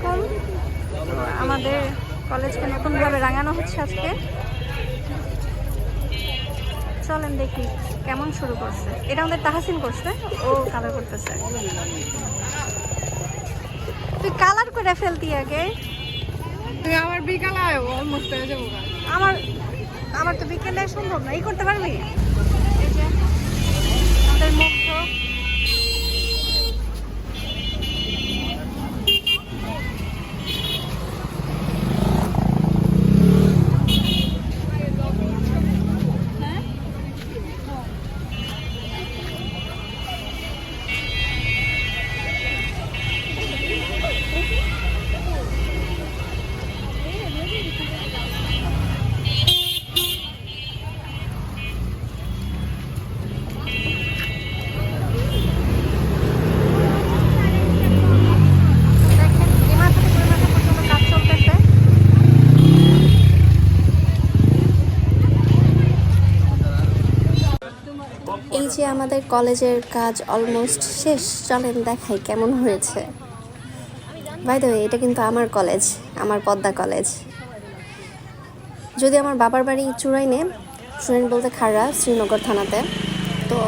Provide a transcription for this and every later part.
আলাইকুম। আমাদের কলেজকে নতুনভাবে রাঙানো হচ্ছে আজকে। চলেন দেখি কেমন শুরু করছে। এটা আমাদের তাহাসিন করছে, ও কালার করতেছে। তুই কালার করে ফেলতি আগে। আমার বিকালে অলমোস্ট হয়ে যাবো। আমার আমার তো বিকেলে সম্ভব না। এই করতে পারবি? এই যে আমাদের মুগ্ধ। এই যে আমাদের কলেজের কাজ অলমোস্ট শেষ। চলেন দেখাই কেমন হয়েছে। বাই দ্য ওয়ে, এটা কিন্তু আমার কলেজ, আমার পদ্মা কলেজ। যদি আমার বাবার বাড়ি চুরাইনে, চুরাইন বলতে খাড়া, শ্রীনগর থানাতে। তো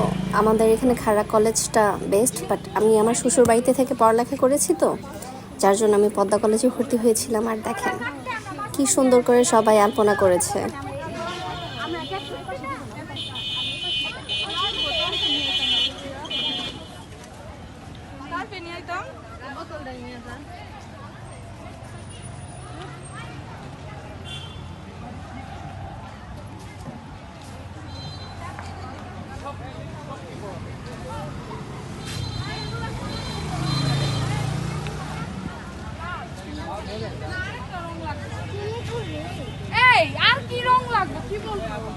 আমাদের এখানে খাড়া কলেজটা বেস্ট, বাট আমি আমার শ্বশুর বাড়িতে থেকে পড়ালেখা করেছি, তো যার জন্য আমি পদ্মা কলেজে ভর্তি হয়েছিলাম। আর দেখেন কি সুন্দর করে সবাই আলপনা করেছে। এই আর কি রং লাগবে কি বলবো?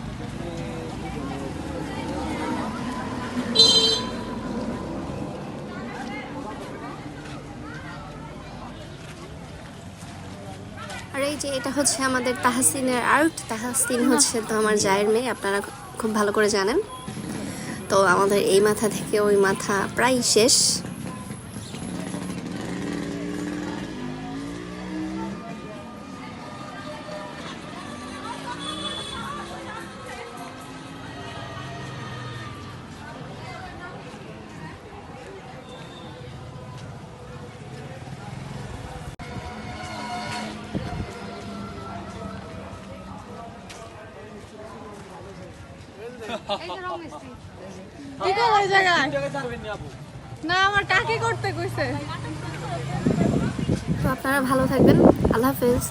আর এই যে এটা হচ্ছে আমাদের তাহসিনের আর্ট। তাহসিন হচ্ছে তো আমার জায়ের মেয়ে, আপনারা খুব ভালো করে জানেন। তো আমাদের এই মাথা থেকে ওই মাথা প্রায় শেষ। এই যে রং মিস্ত্রি কি করব এই জায়গায়? না আমার কাকি করতে কইছে। তো আপনারা ভালো থাকবেন। আল্লাহ হাফেজ।